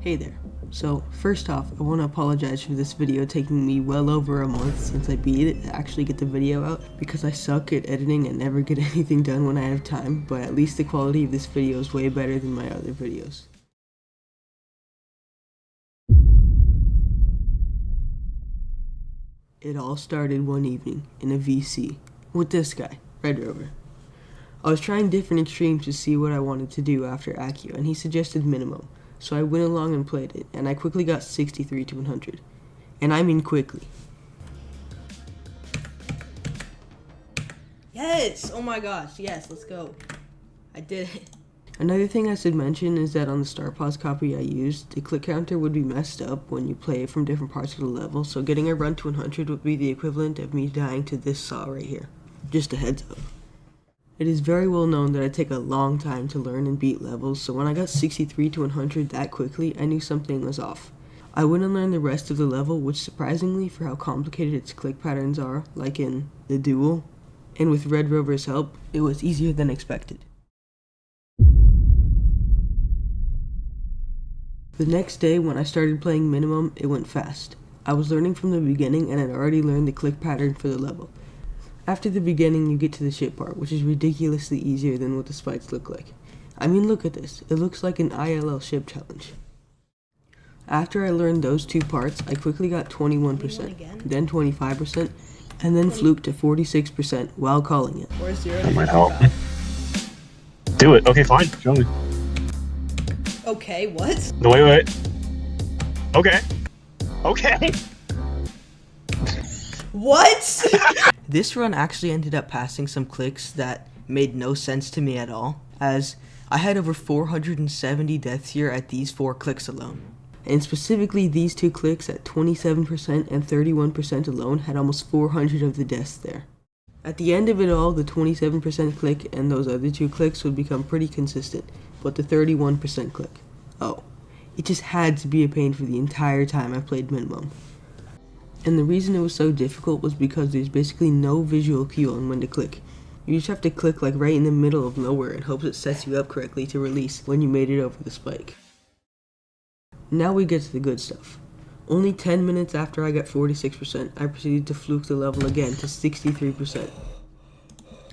Hey there. So, first off, I want to apologize for this video taking me well over a month since I beat it to actually get the video out, because I suck at editing and never get anything done when I have time, but at least the quality of this video is way better than my other videos. It all started one evening in a VC with this guy, Redrover. I was trying different extremes to see what I wanted to do after Accio, and he suggested minimum. So I went along and played it, and I quickly got 63 to 100. And I mean quickly. Yes! Oh my gosh, yes, let's go. I did it. Another thing I should mention is that on the Star Pause copy I used, the click counter would be messed up when you play it from different parts of the level, so getting a run to 100 would be the equivalent of me dying to this saw right here. Just a heads up. It is very well known that I take a long time to learn and beat levels, so when I got 63 to 100 that quickly, I knew something was off. I went and learned the rest of the level, which surprisingly, for how complicated its click patterns are, like in the duel, and with Redrover's help, it was easier than expected. The next day, when I started playing minimum, it went fast. I was learning from the beginning and had already learned the click pattern for the level. After the beginning, you get to the ship part, which is ridiculously easier than what the spikes look like. I mean, look at this. It looks like an ILL ship challenge. After I learned those two parts, I quickly got 21%, then 25%, and then fluked to 46% while calling it. That might help. Do it. Okay, fine. Show me. Okay, what? No, wait. Okay. Okay. What? This run actually ended up passing some clicks that made no sense to me at all, as I had over 470 deaths here at these 4 clicks alone. And specifically these 2 clicks at 27% and 31% alone had almost 400 of the deaths there. At the end of it all, the 27% click and those other 2 clicks would become pretty consistent, but the 31% click, oh, it just had to be a pain for the entire time I played minimum. And the reason it was so difficult was because there's basically no visual cue on when to click. You just have to click like right in the middle of nowhere and hope it sets you up correctly to release when you made it over the spike. Now we get to the good stuff. Only 10 minutes after I got 46%, I proceeded to fluke the level again to 63%.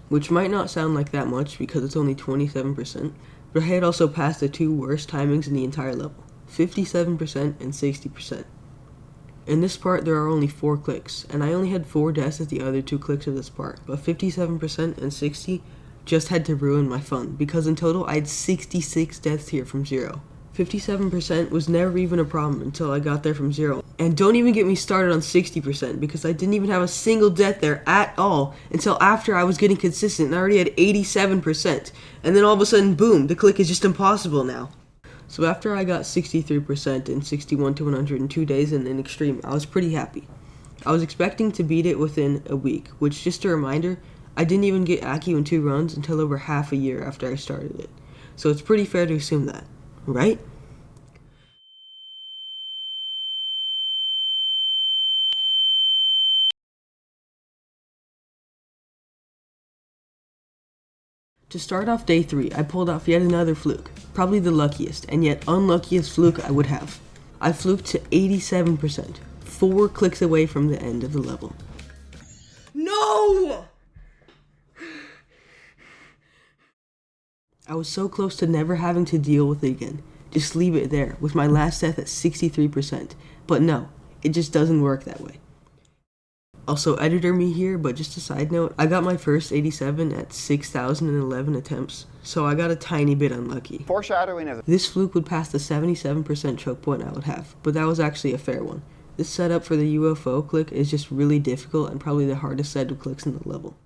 Which might not sound like that much because it's only 27%, but I had also passed the 2 worst timings in the entire level, 57% and 60%. In this part, there are only 4 clicks, and I only had 4 deaths at the other 2 clicks of this part, but 57% and 60 just had to ruin my fun, because in total I had 66 deaths here from 0. 57% was never even a problem until I got there from 0. And don't even get me started on 60%, because I didn't even have a single death there at all until after I was getting consistent, and I already had 87%. And then all of a sudden, boom, the click is just impossible now. So after I got 63% and 61 to 100 in 2 days in an extreme, I was pretty happy. I was expecting to beat it within a week, which, just a reminder, I didn't even get Accio in 2 runs until over half a year after I started it. So it's pretty fair to assume that, right? To start off day 3, I pulled off yet another fluke, probably the luckiest and yet unluckiest fluke I would have. I fluked to 87%, 4 clicks away from the end of the level. No! I was so close to never having to deal with it again. Just leave it there, with my last death at 63%. But no, it just doesn't work that way. Also, editor me here, but just a side note, I got my first 87 at 6,011 attempts, so I got a tiny bit unlucky. Foreshadowing of This fluke would pass the 77% choke point I would have, but that was actually a fair one. This setup for the UFO click is just really difficult and probably the hardest set of clicks in the level.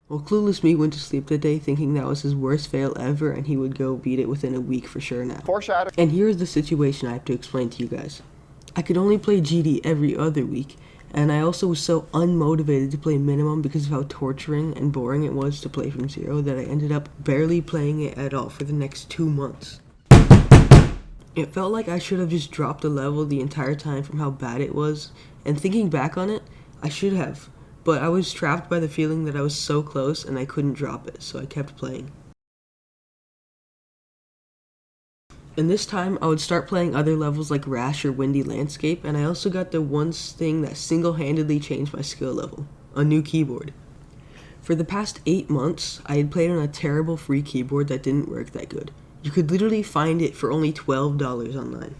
Well, clueless me went to sleep that day thinking that was his worst fail ever and he would go beat it within a week for sure now. foreshadow. And here's the situation I have to explain to you guys. I could only play GD every other week, and I also was so unmotivated to play minimum because of how torturing and boring it was to play from 0 that I ended up barely playing it at all for the next 2 months. It felt like I should have just dropped the level the entire time from how bad it was, and thinking back on it, I should have, but I was trapped by the feeling that I was so close and I couldn't drop it, so I kept playing. And this time, I would start playing other levels like Rash or Windy Landscape, and I also got the one thing that single-handedly changed my skill level, a new keyboard. For the past 8 months, I had played on a terrible free keyboard that didn't work that good. You could literally find it for only $12 online.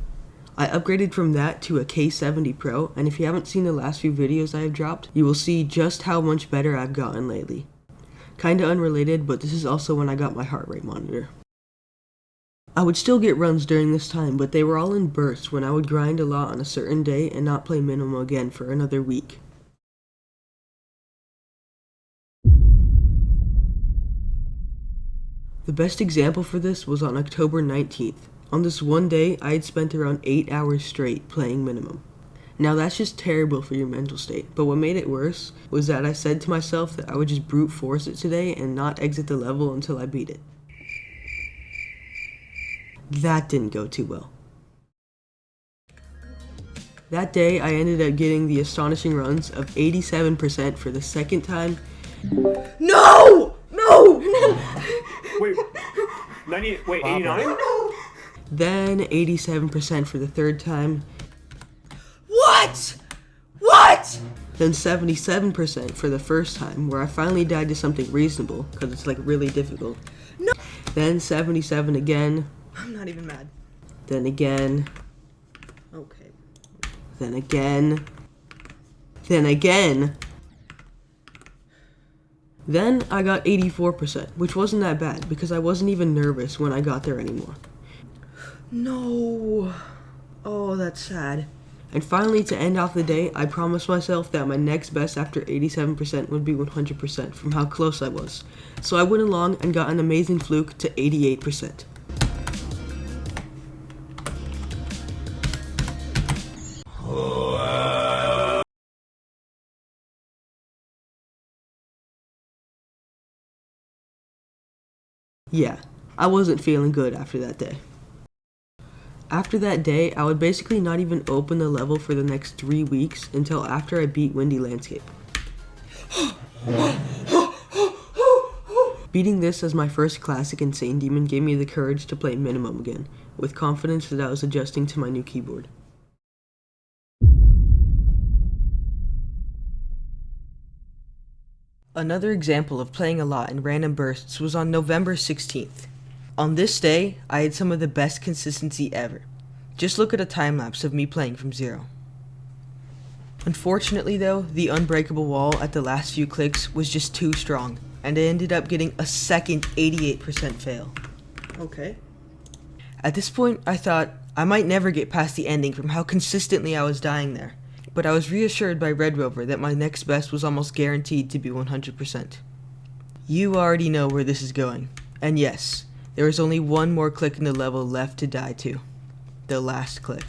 I upgraded from that to a K70 Pro, and if you haven't seen the last few videos I have dropped, you will see just how much better I've gotten lately. Kinda unrelated, but this is also when I got my heart rate monitor. I would still get runs during this time, but they were all in bursts when I would grind a lot on a certain day and not play minimum again for another week. The best example for this was on October 19th. On this one day, I had spent around 8 hours straight playing minimum. Now that's just terrible for your mental state, but what made it worse was that I said to myself that I would just brute force it today and not exit the level until I beat it. That didn't go too well. That day, I ended up getting the astonishing runs of 87% for the second time. No! Wait, 89? Then 87% for the third time. What? Then 77% for the first time, where I finally died to something reasonable, because it's like really difficult. No. Then 77 again. I'm not even mad. Then again. Okay. Then again. Then again. Then I got 84%, which wasn't that bad, because I wasn't even nervous when I got there anymore. No. Oh, that's sad. And finally, to end off the day, I promised myself that my next best after 87% would be 100% from how close I was. So I went along and got an amazing fluke to 88%. Yeah, I wasn't feeling good after that day. After that day, I would basically not even open the level for the next 3 weeks until after I beat Windy Landscape. Beating this as my first classic Insane Demon gave me the courage to play minimum again, with confidence that I was adjusting to my new keyboard. Another example of playing a lot in random bursts was on November 16th. On this day, I had some of the best consistency ever. Just look at a time-lapse of me playing from zero. Unfortunately though, the unbreakable wall at the last few clicks was just too strong, and I ended up getting a second 88% fail. Okay. At this point, I thought I might never get past the ending from how consistently I was dying there, but I was reassured by Redrover that my next best was almost guaranteed to be 100%. You already know where this is going, and yes, there is only one more click in the level left to die to. The last click.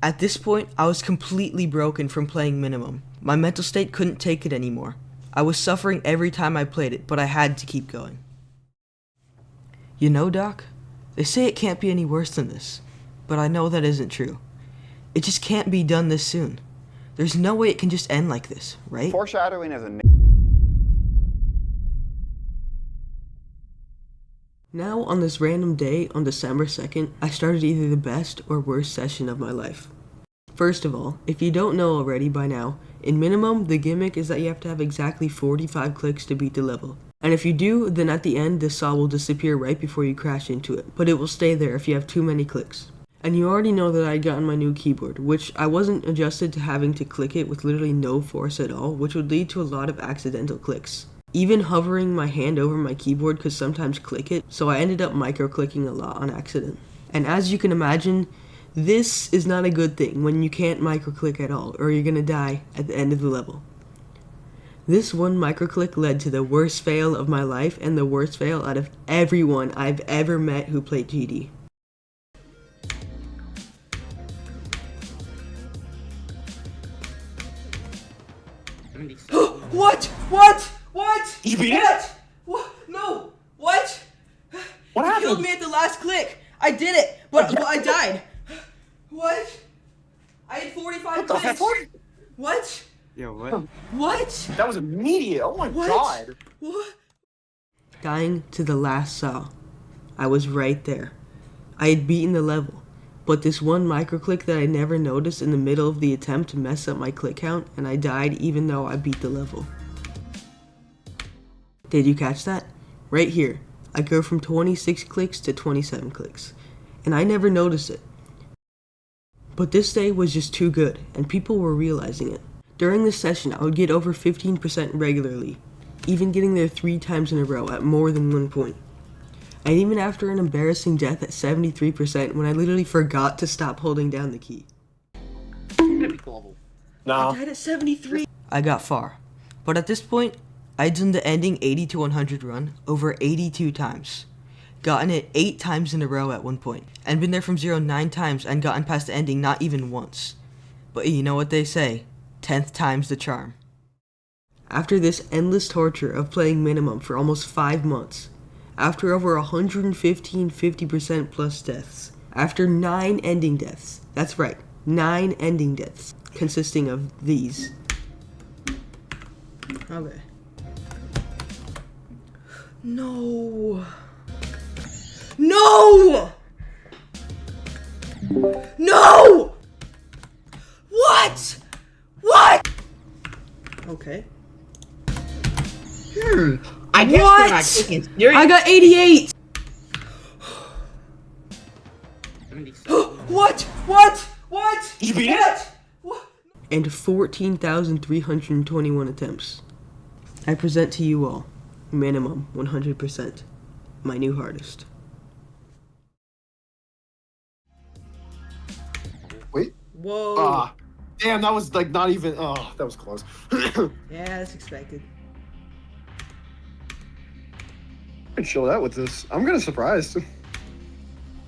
At this point, I was completely broken from playing minimum. My mental state couldn't take it anymore. I was suffering every time I played it, but I had to keep going. You know, Doc, they say it can't be any worse than this, but I know that isn't true. It just can't be done this soon. There's no way it can just end like this, right? Foreshadowing is a... Now, on this random day, on December 2nd, I started either the best or worst session of my life. First of all, if you don't know already by now, in minimum, the gimmick is that you have to have exactly 45 clicks to beat the level. And if you do, then at the end, the saw will disappear right before you crash into it, but it will stay there if you have too many clicks. And you already know that I had gotten my new keyboard, which I wasn't adjusted to having to click it with literally no force at all, which would lead to a lot of accidental clicks. Even hovering my hand over my keyboard could sometimes click it, so I ended up micro-clicking a lot on accident. And as you can imagine, this is not a good thing when you can't micro-click at all, or you're gonna die at the end of the level. This one micro-click led to the worst fail of my life and the worst fail out of everyone I've ever met who played GD. What? You beat What? it? What? No. What? What You killed happened? me at the last click. I did it, but I died. What? I had 45 clicks. What? Yo, what? What? That was immediate. Oh my god. What? Dying to the last saw. I was right there. I had beaten the level, but this one microclick that I never noticed in the middle of the attempt messed up my click count, and I died even though I beat the level. Did you catch that? Right here, I go from 26 clicks to 27 clicks, and I never noticed it. But this day was just too good, and people were realizing it. During this session, I would get over 15% regularly, even getting there 3 times in a row at more than 1 point. And even after an embarrassing death at 73% when I literally forgot to stop holding down the key. Nah. I died at 73. I got far. But at this point, I'd done the ending 80 to 100 run over 82 times. Gotten it 8 times in a row at one point, and been there from 0 9 times and gotten past the ending not even once. But you know what they say, 10th time's the charm. After this endless torture of playing minimum for almost 5 months, after over 115 50% plus deaths, after 9 ending deaths, that's right, 9 ending deaths, consisting of these. Okay. No. No! No! What? What? Okay. I guess What? you're not taking it serious. I got 88. 77. What? What? What? You beat What? it? What? And 14,321 attempts. I present to you all, minimum 100%, my new hardest. Wait. Whoa. Damn, that was like not even. Oh, that was close. Yeah, that's expected. I can show that with this. I'm gonna surprise.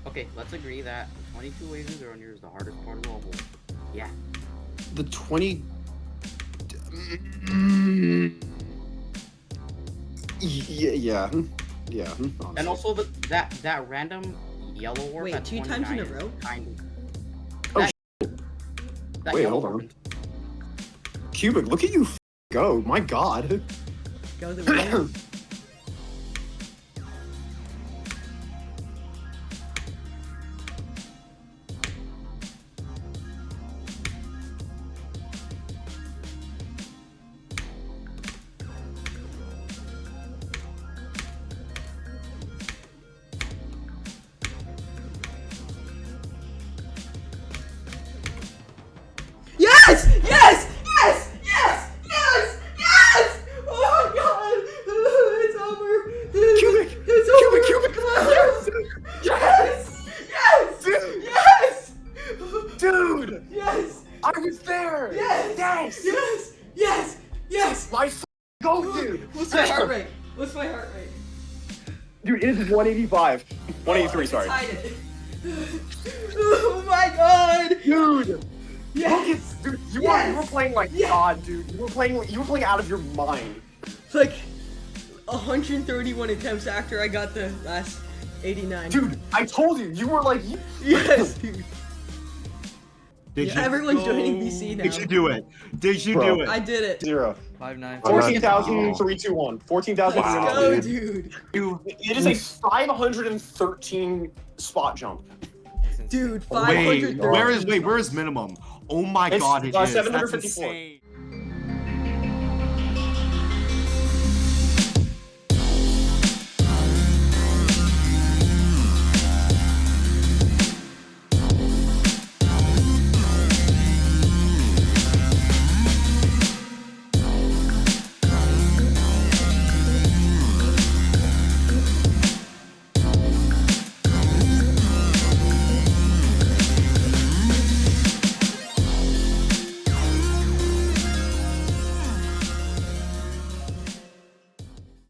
Okay, let's agree that the 22 waves in Zero Near is the hardest part of the level. Yeah. The 20. Yeah. Honestly. And also that random yellow orb. Wait, at 2 times in a 29 row? is kind of. Oh, That Wait, yellow hold orb on. Cubic, look at you go. My god. Go the way. Yes! Yes! Yes! Yes! Yes! Yes! Oh my god! It's over! Cubic! It's Cubic! Yes! Yes! Dude! Yes! Dude! Yes! I was there! Yes! Yes! Yes! Yes! Yes! My go, dude! What's my heart rate? What's my heart rate? Dude, it is 185. 183, sorry. Tied it. Oh my god! Dude! Yes! Dude, you Yes! were playing like Yes! God, dude. You were playing out of your mind. It's like 131 attempts after I got the last 89. Dude, I told you, you were like Yes, dude. Did Yeah, you everyone's go? joining VC now. Did you do it? Did you Bro. do it? I did it. 0. 5-9. 14,321. 14,321. Let's go, dude. It is a 513 spot jump. Dude, Wait, 530. where is minimum? Oh my It's, god, it is. That's 754. insane.